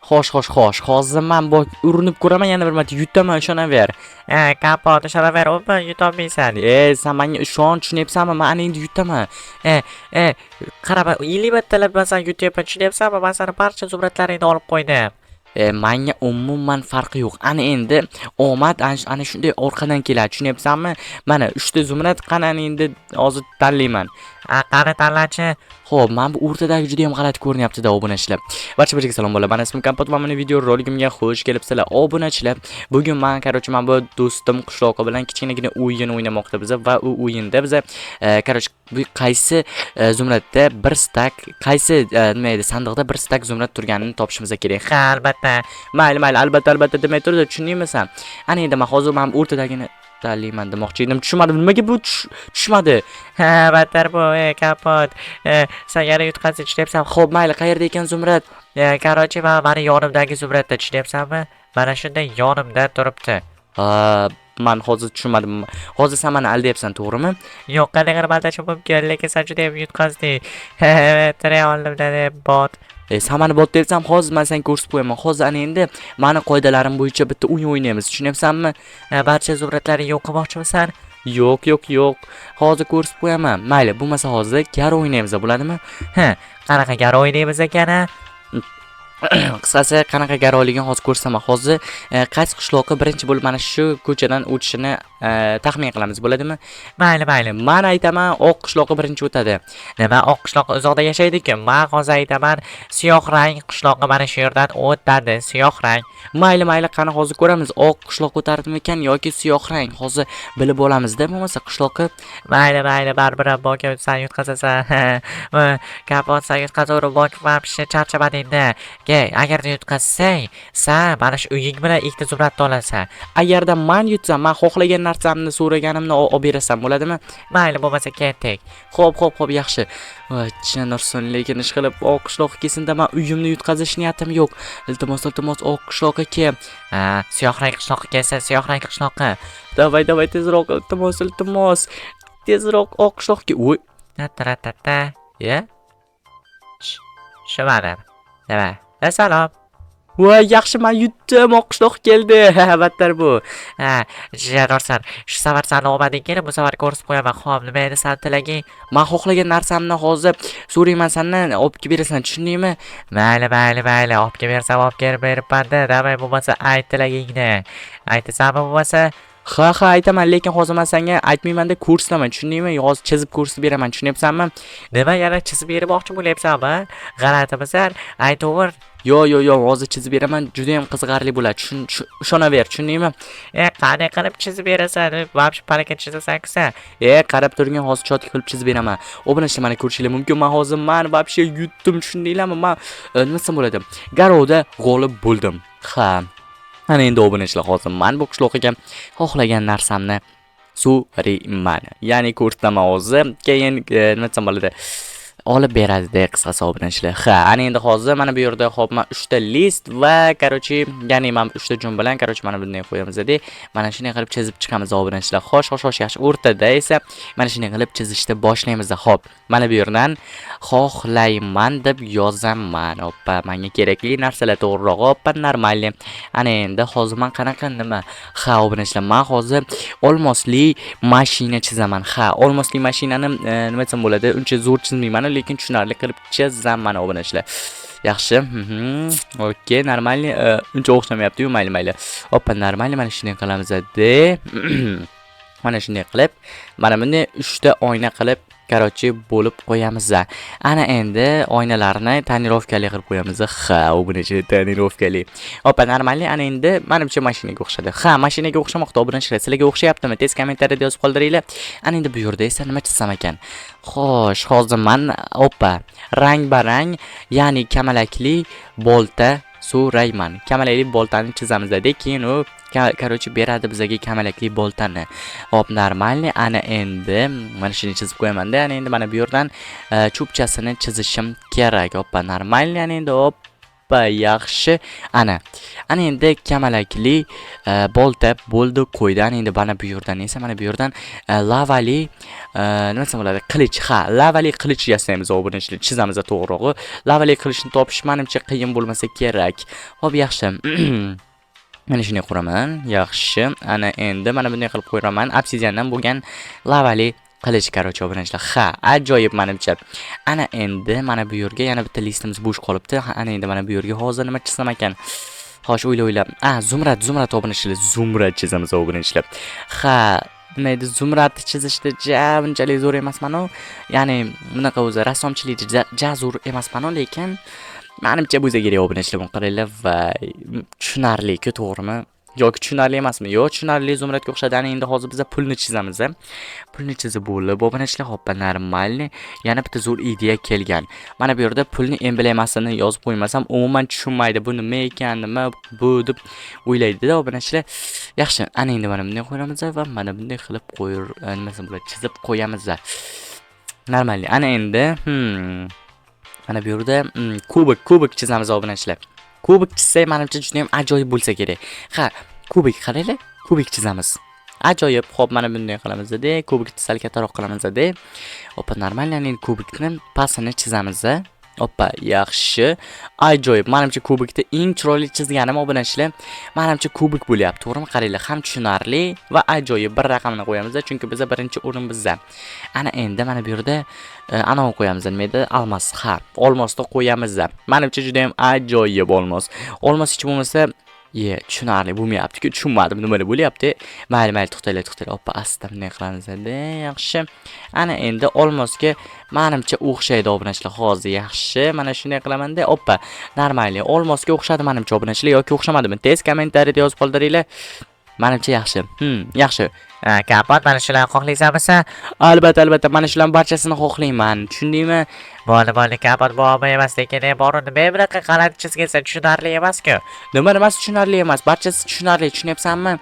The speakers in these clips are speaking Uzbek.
Xo'sh. Hozir men bu urinib ko'raman, yana bir marta yutaman, ishonaver. Kapot ishonaver, o'pa yutolmaysan. Sen menga ishon, tushunyapsanmi? Men ana endi yutaman. Qarab, 50 martalab men seni yutyapman, tushunyapsanmi? Men seni barcha suratlaringni olib qo'ydim. Menga umuman farqi yo'q. Ana endi omad ana shunday orqadan keladi, tushunyapsanmi? Mana 3 ta zumrad qani endi hozir tanlayman. Qani tanlachi. Xo'p, men bu o'rtadagi juda ham g'alati ko'rinyapti-da, obunachilar. Barchaga salom bolalar. Men ismim Kompot va meni video roligimga xush kelibsizlar, obunachilar. Bugun men, men bu do'stim qishloqi bilan kichkinagina o'yin o'ynamoqda biz va u o'yinda biz, bu qaysi zumradda bir stak, qaysi nima edi, sandiqda bir stak zumrad turganini topishimiz kerak. Ha, albatta. Mayli, albatta demay turdi, tushundingmi sen? Ana endi men hozir o'rtadagini tanlayman demoqchi edim. Tushunmadim. Nimaga bu tushmadi? Ha, battar bu, Kapot. Sen yana yutqazib tushunyapsan. Xo'p, mayli, qayerda ekan zumrad? Qarochi, meni yonimdagi zumradda, tushunyapsanmi? Mana shunday yonimda turibdi. Men hozir tushunmadim. Hozir sen meni aldayapsan, to'g'rimi? Yo'q, qanday qilib aldashim mumkin, lekin sen juda ham yutqazding. Tiray oldimda bot. Sen meni bot debsan, hozir men senga ko'rsatib qo'yaman. Hozir ana endi meni qoidalarim bo'yicha bitta o'yin o'ynaymiz, tushunyapsanmi? Barcha zumradlarni yo'q qilmoqchimisan? Yo'q. Hozir ko'rsatib qo'yaman. Mayli, bo'lmasa hozir gar o'ynaymiz, bo'ladimi? Qanaqa gar o'ynaymiz ekan? Qisqasi qanaqa garovligini hozir ko'rsaman. Hozir qaysi qishloqqa birinchi bo'lib mana shu ko'chadan o'tishini taxmin qilamiz, bo'ladimi? Mayli. Men aytaman, oq qishloqqa birinchi o'tadi. Nima, oq qishloqqa uzoqda yashaydi-ku? Men hozir aytaman, siyoh rang qishloqqa mana shu yerdan o'tadi, siyoh rang. Mayli, qani hozir ko'ramiz. Oq qishloqqa o'tardimikan yoki siyoh rang? Hozir bilib olamizda, bo'lmasa qishloqqa. Mayli, baribir boka sen yutqazasan. Kapot sen yutqazaver, bok vapshi charchamadingda. Agarda yutqazsang, sen mana shu uying bilan ikkita zumradni olasan. Agarda men yutsam, men xohlagan narsamni so'raganimni olib berasan, bo'ladimi? Mayli, bo'lmasa ketdik. Xo'p, yaxshi. Chinursin, lekin ish qilib oq qishloqqa kelsinda men uyimni yutqazish niyatim yo'q. Iltimos oq qishloqqa kel. Siyoh rang qishloqqa kelsa, siyoh rang qishloqqa. Davay, tezroq, iltimos. Tezroq oq qishloqqa. Voy. Ta. Ya? Shumadim. Nima? Salom. Voy, yaxshi, men yutdim, oq qishloq keldi. Battar bu. Jadorsan. Shu safar sen omading kelib, bu safar ko'rsatib qo'yaman. Xo'p, nima edi sen tilaging? Men xohlagan narsamni hozir so'rayman sendan, olib kelib berasan, tushundingmi? Mayli, olib kelib bersam, olib kelib beribman-da. Davay, bo'lmasa ayt tilagingni. Aytasanmi bo'lmasa? Ha, aytaman, lekin hozir men senga aytmayman-da, ko'rsataman, tushundingmi? Hozir chizib ko'rsatib beraman, tushunyapsanmi? Nima, yana chizib bermoqchi bo'lyapsanmi? G'alatimisan? Aytaver. Yo'q, hozir chizib beraman, juda ham qiziqarli bo'ladi. Ishonaver, tushundingmi? Qanday qilib chizib berasan? Vobshe palaka chizasan-ku. Qarab turgin, hozir cho'tki qilib chizib beraman. Obunachlar meni ko'rishinglar mumkin. Men hozir vobshe yutdim, tushundinglarmi? Men nima desam bo'ladi? Garovda g'olib bo'ldim. Ha. Ana endi obunachilar, hozir men bu qishloqqa xohlagan narsamni so'rayman. Ya'ni ko'rsataman hozir, keyin nima desam bo'ladi? Olib beradi-da, qisqasi obunachilar. Ana endi hozir mana bu yerda xo'p, men 3 ta list va ya'ni men 3 ta jum bilan mana bunday qo'yamiz-da. Mana shunday qilib chizib chiqamiz obunachilar. Xo'sh, yaxshi. O'rtada esa mana shunday qilib chizishni boshlaymiz. Xo'p, mana bu yerdan xohlayman deb yozaman. Hoppa, menga kerakli narsalar to'g'riroq. Hoppa, normal. Ana endi hozir men qanaqa nima? Obunachilar, men hozir olmosli mashina chizaman. Olmosli mashinani nima desam bo'ladi? Uncha zo'r chizmayman, lekin tushunarli qilib chizaman obunachilar. Yaxshi. Okey, normal. Uncha o'xshamayapti-yu, mayli. Hoppa, normal. Mana shunday qilamiz-da. Mana shunday qilib, mana bunday 3 ta oyna qilib bo'lib qo'yamiz. Ana endi oynalarni tonirovkali qilib qo'yamiz. Obunachilar, tonirovkali. Hoppa, normal. Ana endi menimcha mashinaga o'xshadi. Mashinaga o'xshamoqda obunachilar. Sizlarga o'xshayaptimi? Tez kommentariyada yozib qoldiringlar. Ana endi bu yerda esa nima chizsam ekan? Xo'sh, hozir men rang-barang, ya'ni kamalakli bolta so'rayman. Kamalakli boltani chizamiz-da, keyin u beradi bizga kamalakli boltani. Hop, normal. Ana endi mana shuni chizib qo'yaman-da. Ana endi mana bu yerdan cho'pchasini chizishim kerak. Hoppa, normal. Ana endi Hoppa, yaxshi. Ana endi kamalakli bolta bo'ldi, qo'ydi. Ana endi mana bu yerdan esa mana bu yerdan lavali nima desam bo'ladi? Qilich. Ha, lavali qilich yasaymiz, obunachilar. Chizamiz to'g'rirog'i. Lavali qilichni topish menimcha qiyin bo'lmasa kerak. Xo'p, yaxshi. Mana shunday quraman. Yaxshi. Ana endi mana bunday qilib qo'yiraman. Obsidiandan bo'lgan lavali qilich qarochi obunachilar. Ha, ajoyib menimcha. Ana endi mana bu yerga yana bitta listimiz bo'sh qolibdi. Ana endi mana bu yerga hozir nima chizsam ekan? Xo'sh, o'ylab. Zumrad obunachilar. Zumrad chizamiz obunachilar. Ha, nima edi? Zumradni chizishda unchalik zo'r emasman-ku. Ya'ni bunaqa o'zi rassomchilikda zo'r emasman-ku, lekin menimcha bo'lsa kerak obunachilar. Buni qaranglar va tushunarli-ku, to'g'rimi? Yoki tushunarli emasmi? Yo'q, tushunarli zumradga o'xshadi. Ana endi hozir biz pulni chizamiz. Pulni chizib bo'lib, obunachilar, hoppa, normalni. Yana bitta zo'r ideya kelgan. Mana bu yerda pulni emblemasini yozib qo'ymasam, umuman tushunmaydi. Bu nima ekan, nima bu deb o'ylaydi-da obunachilar. Yaxshi, ana endi mana bunday qo'yamiz va mana bunday qilib nimasi bo'ladi, chizib qo'yamiz. Normalni. Ana endi, mana bu yerda kubik chizamiz obunachilar. Kubik chizsak, menimcha juda ham ajoyib bo'lsa kerak. Ha, kubik qaranglar, kubik chizamiz. Ajoyib. Xo'p, mana bunday qilamiz-da. Kubikni sal kattaroq qilamiz-da. Hoppa, normal, ya'ni kubikni pasini chizamiz. Hoppa, yaxshi. Ajoyib. Menimcha kubikni eng chiroyli chizganim obunachilar. Menimcha kubik bo'lyapti. To'g'rimi? Qaranglar, ham tushunarli va ajoyib. Bir raqamni qo'yamiz, chunki bizda birinchi o'rin bizda. Ana endi mana bu yerda anavni qo'yamiz. Nima edi? Olmos. Ha, olmosni qo'yamiz. Menimcha juda ham ajoyib olmos. Olmos hech bo'lmasa tushunarli bo'lmayapti-ku, tushunmadim nima bo'lyapti. Mayli, to'xtanglar. Hoppa, asta bunday qilamiz-da. Yaxshi. Ana endi olmosga menimcha o'xshaydi obunachilar. Hozir yaxshi. Mana shunday qilaman-da. Hoppa, normalni olmosga o'xshadi menimcha obunachilar yoki o'xshamadimi? Tez kommentariyada yozib qoldiringlar. Menimcha yaxshi. Yaxshi. Kapot, mana shularni xohlaysanmi? Albatta, mana shularning barchasini xohlayman. Tushundingmi? Bo'ldi, kapot bu olma emas, lekin borun nima bunaqa g'alati chizgansan, tushunarli emas-ku. Nima tushunarli emas? Barchasi tushunarli, tushunyapsanmi?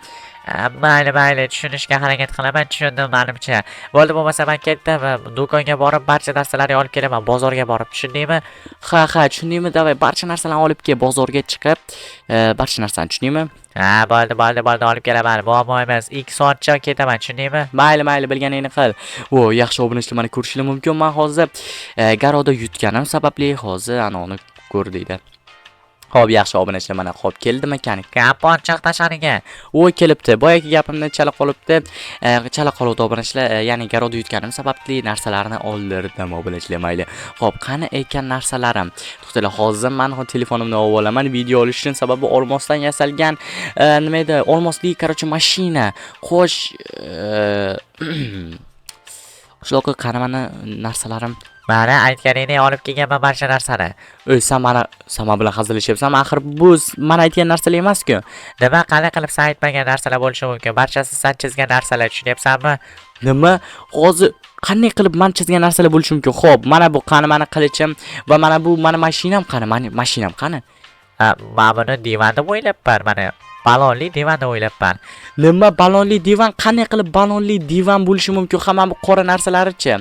Mayli, tushunishga harakat qilaman, tushundim menimcha. Bo'ldi, bo'lmasa men ketdim, do'konga borib barcha narsalarni olib kelaman, bozorga borib, tushundingmi? Ha, tushundingmi? Davay, barcha narsalarni olib kel, bozorga chiqib, barcha narsani, tushundingmi? Bo'ldi, olib kelaman. Muammo emas. 2 soatcha ketaman, tushundingmi? Mayli, bilganingni qil. Yaxshi obunachilar, mana ko'rishlar mumkin. Men hozir garoda yutganim sababli hozir anoni ko'rdinglar. Xo'p, yaxshi obunachilar, mana xo'p keldi mekanik. Kapot chiq tashqariga. Kelibdi. Boyagi gapimni chala qolibdi. Chala qoluvdi obunachilar. Ya'ni garoda yutganim sababli narsalarni oldirdim obunachilar, mayli. Xo'p, qani ekan narsalarim? To'xtanglar, hozir men telefonimni olib olaman. Video olish uchun sababi olmosdan yasalgan nima edi? Olmosli, qarochi, mashina. Xo'sh, shunaqa qani mana narsalarim. Mana aytganingni olib kelganman barcha narsani. Sen bilan hazillashyapsanmi? Axir bu men aytgan narsalar emas-ku. Nima, qanday qilib sen aytmagan narsalar bo'lishi mumkin? Barchasi sen chizgan narsalar, tushunyapsanmi? Nima? Hozir qanday qilib men chizgan narsalar bo'lishi mumkin? Xo'p, mana bu qani mani qilichim va mana bu mani mashinam qani? Mashinam qani? Men buni divan deb o'ylabman, mana balonli divan deb o'ylabman. Nima balonli divan? Qanday qilib balonli divan bo'lishi mumkin? Hamma bu qora narsalari-chi?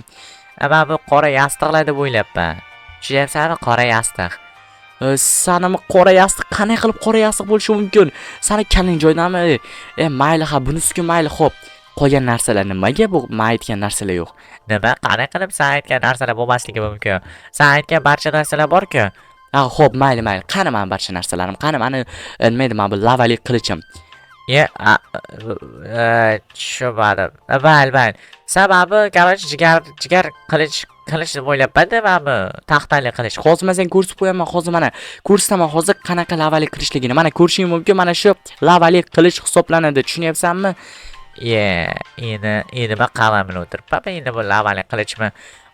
Men bu qora yastiqlar deb o'ylabman. Tushunyapsanmi? Qora yastiq. Sanami qora yastiq? Qanday qilib qora yastiq bo'lishi mumkin? Sani kalning joydami? Mayli, ha, bunisiku mayli, xo'p. Qolgan narsalar nimaga bu? Men aytgan narsalar yo'q. Nima? Qanday qilib sen aytgan narsalar bo'lmasligi mumkin? Sen aytgan barcha narsalar bor-ku. Xo'p, mayli. Qani men barcha narsalarim? Qani meni nima edi? Men bu lavali qilichim. Tushunmadim. Mayli. Sababi, qaror jigar qilich deb o'ylabman-da, mana taxtali qilich. Hozir men sen ko'rsatib qo'yaman, hozir mana ko'rsataman, hozir qanaqa lavali qilichligini. Mana ko'rishing mumkin, mana shu lavali qilich hisoblanadi, tushunyapsanmi? Endi qalamini o'tiribman, endi bu lavali qilichmi?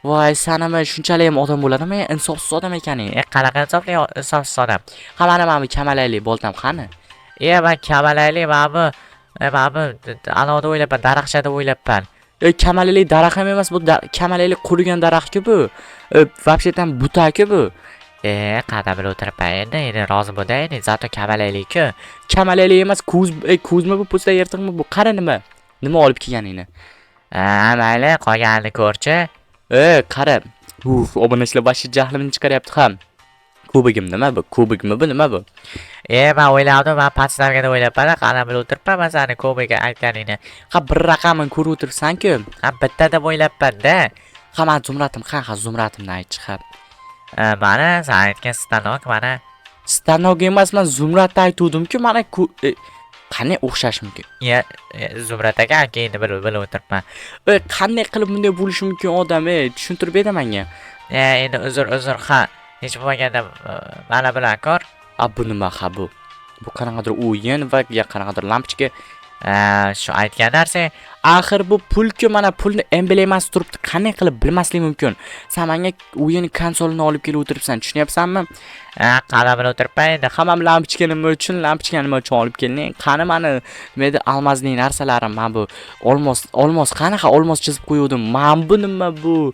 Voy, sanami shunchalik ham odam bo'ladimi? Insofsiz odam ekaning. Qanaqa insofsiz odam? Ha, mana bu kamalayli boltam qani? Men kamalayli, mana bu alohida o'ylabman, daraxtcha deb o'ylabman. Kamalayli daraxt ham emas, bu kamalayli qurigan daraxt-ku bu. Vobshetan buta-ku bu. Qada bilib o'tiribman endi rozi bo'lding, zato kamalayli-ku. Kamalayli emas, ko'zmi bu, po'sta yirtiqmi bu? Qara nima olib kelganingni? Mayli, qolganini ko'rchi. Qara. Obunachilar bashi jahlimni chiqaryapti ham. Kubigim nima bu? Kubikmi bu? Nima bu? Men o'yladim, men pastlarga deb o'ylabman, qani bilib o'tiribman seni kubiga aytganingni. Ha, bir raqamini ko'rib o'tiribsan-ku. Ha, bitta deb o'ylabman-da. Ha, men Zumratim, ha, Zumratimni aytchi, ha. Mana sen aytgan stanok mana. Stanok emas, men Zumratni aytuvdim-ku, mana qanday o'xshash mumkin? Zumrat aka endi bilib o'tiribman. Qanday qilib bunday bo'lishi mumkin odam, tushuntirib ber menga. Endi uzr, ha. Hech bo'lmaganda mana bilan ko'r. Bu nima ha bu? Bu qanaqadir o'yin va qanaqadir lampochka. Shu aytgan narsa. Axir bu pul-ku, mana pulni emblemasi turibdi. Qanday qilib bilmaslik mumkin? Sen menga o'yin konsolini olib kelib o'tiribsan, tushunyapsanmi? Qani bilib o'tiribman endi. Hammam lampochka nima uchun olib kelding? Qani meni menda almazning narsalarim, mana bu olmos qanaqa olmos chizib qo'yuvdim. Mana bu nima bu?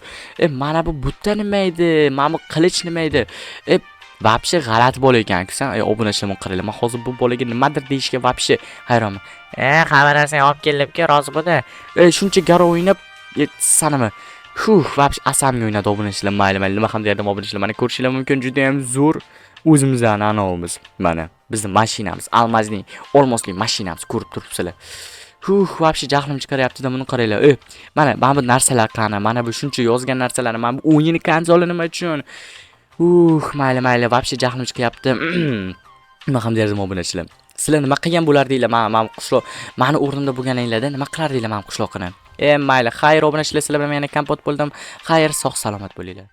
Mana bu butta nima edi? Mana bu qilich nima edi? Vapshe g'alati bola ekan-ku sen. Obunachimni qaranglar. Men hozir bu bolaga nimadir deyishga vapshe hayronman. Hamma narsani olib kelibki, rozi bo'ldi. Shuncha garo o'ynab, sanimi? Vapshe asamga o'ynadi obunachilar. Mayli, nima ham derdim obunachilar. Mana ko'rishinglar mumkin, juda ham zo'r o'zimizdan anovimiz. Mana bizning mashinamiz, almazning, olmosli mashinamiz ko'rib turibsizlar. Vapshe jahlim chiqaryapti-da, buni qaranglar. Mana bu narsalar qani? Mana bu shuncha yozgan narsalar, mana bu o'yin konsoli nima uchun? Mayli, vapshe jahlim chiqyapti. Nima ham derdim obunachilar. Sizlar nima qilgan bo'lardinglar? Men qishloq, meni o'rnimda bo'lganinglarda nima qilardinglar men qishloqni? Mayli, xayr obunachilar, sizlar bilan yana kompot bo'ldim. Xayr, sog' salomat bo'linglar.